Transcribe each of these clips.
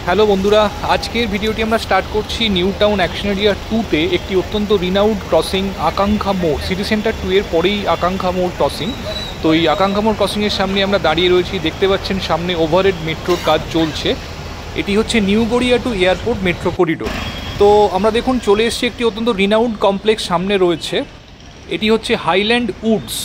Hello বন্ধুরা, আজকের ভিডিওটি আমরা স্টার্ট করছি নিউ টাউন অ্যাকশন এরিয়া 2-তে একটি অত্যন্ত রিনাউড ক্রসিং আকাঙ্ক্ষা মোড়। সিটি সেন্টার 2 এর পরেই আকাঙ্ক্ষা মোড় ক্রসিং। তো এই আকাঙ্ক্ষা মোড় ক্রসিংয়ের সামনে আমরা দাঁড়িয়ে রয়েছি। দেখতে পাচ্ছেন সামনে ওভারহেড মেট্রোর কাজ চলছে। এটি হচ্ছে new Garia two airport metro corridor. তো আমরা দেখুন চলে এসেছি একটি অত্যন্ত রিনাউড কমপ্লেক্স সামনে রয়েছে। এটি হচ্ছে হাইল্যান্ড উডস।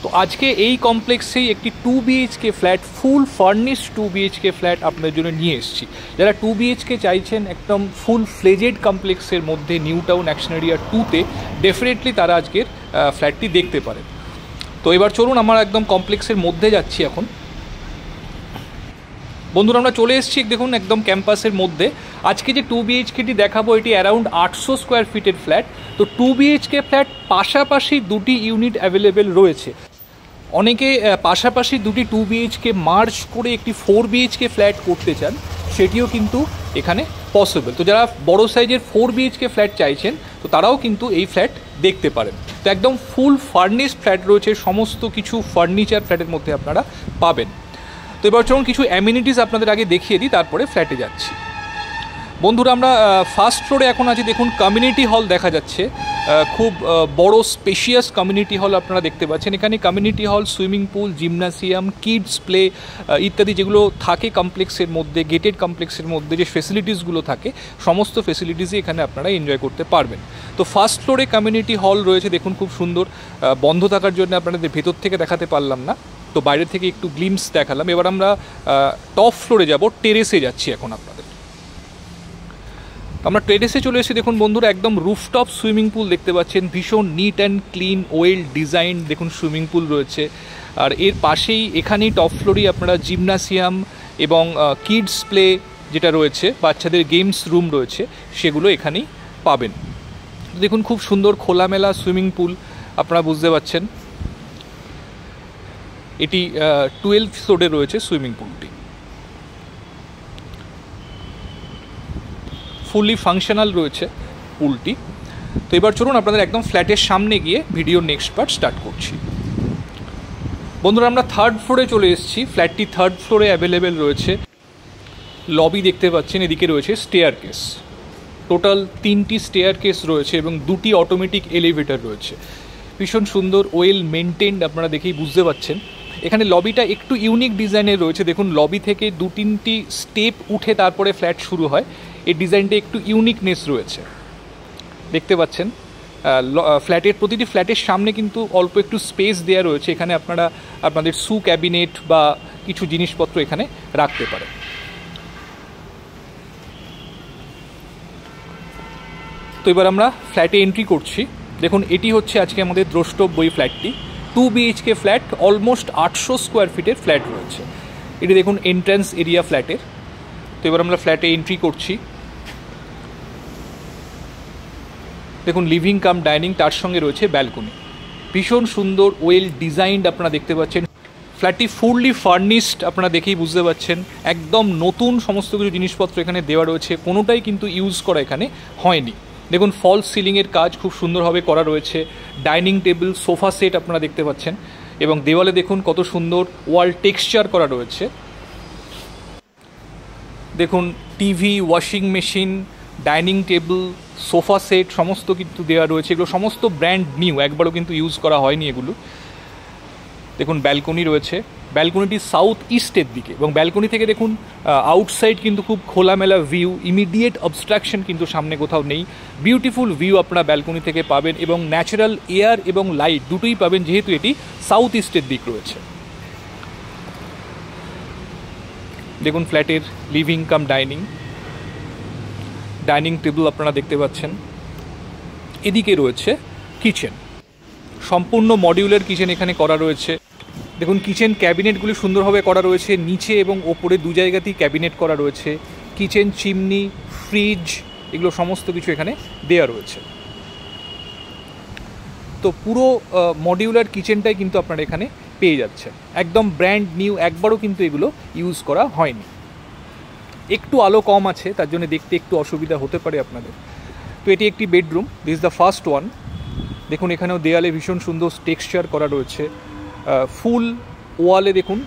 তো আজকে এই কমপ্লেক্সেই একটি 2 BHK ফ্ল্যাট, ফুল ফার্নিশড 2 BHK ফ্ল্যাট আপনাদের জন্য নিয়ে এসেছি। যারা 2 BHK চাইছেন একদম ফুল ফ্লেজেড কমপ্লেক্সের মধ্যে নিউ টাউন অ্যাকশন এরিয়া 2-তে, ডেফিনেটলি তারা আজকের ফ্ল্যাটটি দেখতে পারেন। তো এবার চলুন আমরা একদম কমপ্লেক্সের মধ্যে যাচ্ছি এখন। বন্ধুরা, আমরা চলে এসেছি দেখুন একদম ক্যাম্পাসের মধ্যে। আজকে যে 2 BHKটি দেখাবো এটি অ্যারাউন্ড 800 স্কোয়ার ফিটের ফ্ল্যাট। তো 2 BHK ফ্ল্যাট পাশাপাশি দুটি ইউনিট অ্যাভেলেবেল রয়েছে। অনেকে পাশাপাশি দুটি 2 BHK মার্জ করে একটি 4 BHK ফ্ল্যাট করতে চান, সেটিও কিন্তু এখানে পসিবল। তো যারা বড় সাইজের 4 BHK ফ্ল্যাট চাইছেন তো তারাও কিন্তু এই ফ্ল্যাট দেখতে পারেন। তো একদম ফুল ফার্নিশড ফ্ল্যাট রয়েছে, সমস্ত কিছু ফার্নিচার ফ্ল্যাটের মধ্যে আপনারা পাবেন। তো এবার চলুন কিছু অ্যামিনিটিস আপনাদের আগে দেখিয়ে দিই, তারপরে ফ্ল্যাটে যাচ্ছি। বন্ধুরা, আমরা ফার্স্ট ফ্লোরে এখন আছি। দেখুন কমিউনিটি হল দেখা যাচ্ছে, খুব বড় স্পেশিয়াস কমিউনিটি হল আপনারা দেখতে পাচ্ছেন। এখানে community hall, swimming pool, gymnasium, kids play ইত্যাদি যেগুলো থাকে কমপ্লেক্সের মধ্যে, গেটেড কমপ্লেক্সের মধ্যে যে ফেসিলিটিসগুলো থাকে, সমস্ত ফেসিলিটিসই এখানে আপনারা এনজয় করতে পারবেন। তো ফার্স্ট ফ্লোরে কমিউনিটি হল রয়েছে, দেখুন খুব সুন্দর। বন্ধ থাকার জন্য আপনাদের ভেতর থেকে দেখাতে পারলাম না, তো বাইরে থেকে একটু গ্লিমস দেখালাম। এবার আমরা টপ ফ্লোরে যাব, টেরেসে যাচ্ছি এখন আপনাদের। আমরা টেরেসে চলে এসেছি। দেখুন বন্ধুরা, একদম রুফটপ সুইমিং পুল দেখতে পাচ্ছেন, ভীষণ neat and clean, well design দেখুন সুইমিং পুল রয়েছে। আর এর পাশেই এখানেই টপ ফ্লোরেই আপনারা জিমনাসিয়াম এবং কিডস প্লে যেটা রয়েছে, বাচ্চাদের গেমস রুম রয়েছে, সেগুলো এখানেই পাবেন। দেখুন খুব সুন্দর খোলামেলা সুইমিং পুল, আপনারা বুঝতে পারছেন। এটি 12th ফ্লোরে রয়েছে সুইমিং পুলটি, ফুলি ফাংশনাল রয়েছে পুলটি। তো এবার চলুন আপনাদের একদম ফ্ল্যাটের সামনে গিয়ে ভিডিওর নেক্সট পার্ট স্টার্ট করছি। বন্ধুরা, আমরা থার্ড ফ্লোরে চলে এসেছি। ফ্ল্যাটটি থার্ড ফ্লোরে অ্যাভেলেবেল রয়েছে। লবি দেখতে পাচ্ছেন, এদিকে রয়েছে স্টেয়ার কেস। টোটাল 3টি স্টেয়ার কেস রয়েছে এবং 2টি অটোমেটিক এলিভেটর রয়েছে। ভীষণ সুন্দর, ওয়েল মেনটেন্ড, আপনারা দেখেই বুঝতে পারছেন। এখানে লবিটা একটু ইউনিক ডিজাইনের রয়েছে। দেখুন লবি থেকে 2-3টি স্টেপ উঠে তারপরে ফ্ল্যাট শুরু হয়। এই ডিজাইনটা একটু ইউনিকনেস রয়েছে, দেখতে পাচ্ছেন। প্রতিটি ফ্ল্যাটের সামনে কিন্তু অল্প একটু স্পেস দেওয়া রয়েছে। এখানে আপনারা আপনাদের শু ক্যাবিনেট বা কিছু জিনিসপত্র এখানে রাখতে পারেন। তো এবার আমরা ফ্ল্যাটে এন্ট্রি করছি। দেখুন এটি হচ্ছে আজকে আমাদের দ্রষ্টব্য এই ফ্ল্যাটটি। 2 BHK ফ্ল্যাট, অলমোস্ট 800 স্কোয়ার ফিটের ফ্ল্যাট রয়েছে। এটি দেখুন এন্ট্রান্স এরিয়া ফ্ল্যাটের। তো এবার আমরা ফ্ল্যাটে এন্ট্রি করছি। দেখুন লিভিং কাম ডাইনিং, তার সঙ্গে রয়েছে ব্যালকনি। ভীষণ সুন্দর, ওয়েল ডিজাইনড আপনারা দেখতে পাচ্ছেন। ফ্ল্যাটটি ফুললি ফার্নিশড, আপনারা দেখেই বুঝতে পারছেন। একদম নতুন সমস্ত কিছু জিনিসপত্র এখানে দেওয়া রয়েছে, কোনোটাই কিন্তু ইউজ করা এখানে হয়নি। দেখুন ফলস সিলিংয়ের কাজ খুব সুন্দরভাবে করা রয়েছে। ডাইনিং টেবিল, সোফা সেট আপনারা দেখতে পাচ্ছেন এবং দেওয়ালে দেখুন কত সুন্দর ওয়াল টেক্সচার করা রয়েছে। দেখুন TV, washing machine, dining table, sofa set সমস্ত কিন্তু দেওয়া রয়েছে। এগুলো সমস্ত ব্র্যান্ড নিউ, একবারও কিন্তু ইউজ করা হয়নি এগুলো। দেখুন ব্যালকনি রয়েছে, ব্যালকনিটি সাউথ ইস্টের দিকে এবং ব্যালকনি থেকে দেখুন আউটসাইড কিন্তু খুব খোলামেলা ভিউ, ইমিডিয়েট অবস্ট্রাকশন কিন্তু সামনে কোথাও নেই। বিউটিফুল ভিউ আপনারা ব্যালকনি থেকে পাবেন এবং ন্যাচারাল এয়ার এবং লাইট দুটোই পাবেন, যেহেতু এটি সাউথ ইস্টের দিক রয়েছে। দেখুন ফ্ল্যাটের living cum dining, dining table আপনারা দেখতে পাচ্ছেন। এদিকে রয়েছে কিচেন, সম্পূর্ণ মডিউলার কিচেন এখানে করা রয়েছে। দেখুন কিচেন ক্যাবিনেটগুলি সুন্দরভাবে করা রয়েছে, নিচে এবং ওপরে 2 জায়গাতেই ক্যাবিনেট করা রয়েছে। কিচেন চিমনি, ফ্রিজ, এগুলো সমস্ত কিছু এখানে দেওয়া রয়েছে। তো পুরো মডিউলার কিচেনটাই কিন্তু আপনারা এখানে পেয়ে যাচ্ছেন, একদম ব্র্যান্ড নিউ, একবারও কিন্তু এগুলো ইউজ করা হয়নি। একটু আলো কম আছে, তার জন্য দেখতে একটু অসুবিধা হতে পারে আপনাদের। তো এটি একটি bedroom, this the first one. দেখুন এখানেও দেয়ালে ভীষণ সুন্দর টেক্সচার করা রয়েছে। ফুল ওয়ালে দেখুন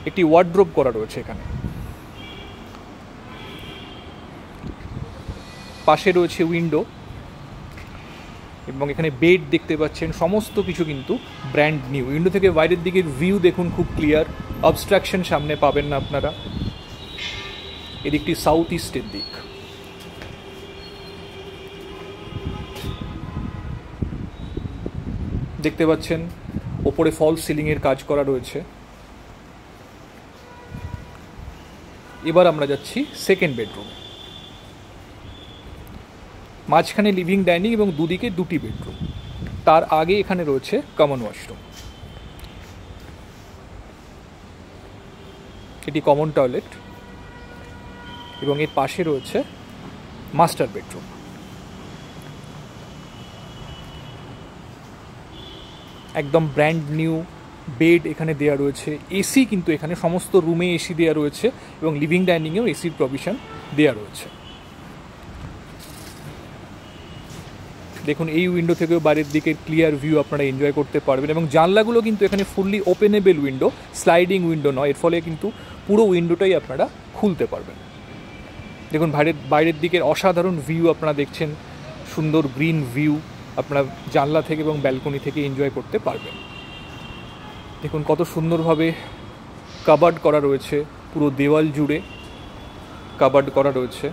একটি ওয়ার্ড্রোব করা রয়েছে এখানে। পাশে রয়েছে উইন্ডো, এবং এখানে বেড দেখতে পাচ্ছেন, সমস্ত কিছু কিন্তু ব্র্যান্ড নিউ। উইন্ডো থেকে বাইরের দিকের ভিউ দেখুন, খুব ক্লিয়ার, অবস্ট্রাকশন সামনে পাবেন না আপনারা। এদিকটি সাউথ ইস্টের দিক। দেখতে পাচ্ছেন ওপরে ফল সিলিংয়ের কাজ করা রয়েছে। এবার আমরা যাচ্ছি সেকেন্ড বেডরুম। মাঝখানে লিভিং ডাইনিং এবং দুদিকে দুটি বেডরুম। তার আগে এখানে রয়েছে কমন ওয়াশরুম, এটি কমন টয়লেট, এবং এর পাশে রয়েছে মাস্টার বেডরুম। একদম ব্র্যান্ড নিউ বেড এখানে দেওয়া রয়েছে। এসি কিন্তু এখানে সমস্ত রুমে এসি দেওয়া রয়েছে, এবং লিভিং ডাইনিংয়েও এসির প্রভিশন দেওয়া রয়েছে। দেখুন এই উইন্ডো থেকেও বাইরের দিকে ক্লিয়ার ভিউ আপনারা এনজয় করতে পারবেন, এবং জানলাগুলো কিন্তু এখানে fully openable window, sliding window নয়, এর ফলে কিন্তু পুরো উইন্ডোটাই আপনারা খুলতে পারবেন। দেখুন বাইরের দিকের অসাধারণ ভিউ আপনারা দেখছেন, সুন্দর গ্রিন ভিউ আপনারা জানলা থেকে এবং ব্যালকনি থেকে এনজয় করতে পারবেন। দেখুন কত সুন্দরভাবে কাবার্ড করা রয়েছে, পুরো দেওয়াল জুড়ে কাবার্ড করা রয়েছে।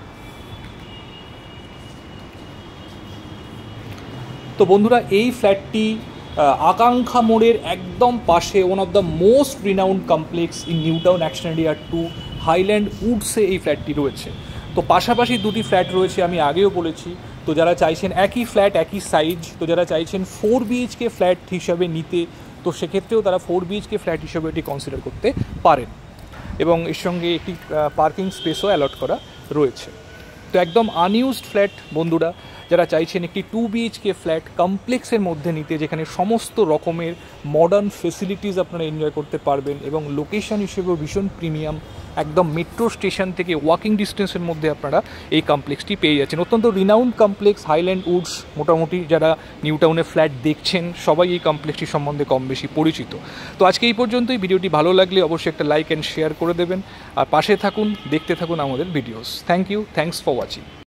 তো বন্ধুরা, এই ফ্ল্যাটটি আকাঙ্ক্ষা মোড়ের একদম পাশে, one of the most renowned complex in New Town Action Area 2 Highland উডসে এই ফ্ল্যাটটি রয়েছে। তো পাশাপাশি দুটি ফ্ল্যাট রয়েছে, আমি আগেও বলেছি। তো যারা চাইছেন একই ফ্ল্যাট একই সাইজ, তো যারা চাইছেন 4 BHK ফ্ল্যাট হিসাবে নিতে, তো সেক্ষেত্রেও তারা 4 BHK ফ্ল্যাট হিসাবে এটি কনসিডার করতে পারেন, এবং এর সঙ্গে একটি পার্কিং স্পেসও অ্যালট করা রয়েছে। তো একদম আনইউজড ফ্ল্যাট বন্ধুরা, যারা চাইছেন একটি 2 BHK ফ্ল্যাট কমপ্লেক্সের মধ্যে নিতে, যেখানে সমস্ত রকমের মডার্ন ফেসিলিটিস আপনারা এনজয় করতে পারবেন, এবং লোকেশন হিসেবেও ভীষণ প্রিমিয়াম, একদম মেট্রো স্টেশন থেকে ওয়াকিং ডিস্টেন্সের মধ্যে আপনারা এই কমপ্লেক্সটি পেয়ে যাচ্ছেন। অত্যন্ত রিনাউন্ড কমপ্লেক্স হাইল্যান্ড উডস। মোটামুটি যারা নিউ টাউনে ফ্ল্যাট দেখছেন সবাই এই কমপ্লেক্সটি সম্বন্ধে কম বেশি পরিচিত। তো আজকে এই পর্যন্তই। ভিডিওটি ভালো লাগলে অবশ্যই একটা লাইক অ্যান্ড শেয়ার করে দেবেন, আর পাশে থাকুন, দেখতে থাকুন আমাদের videos. Thank you, thanks for watching.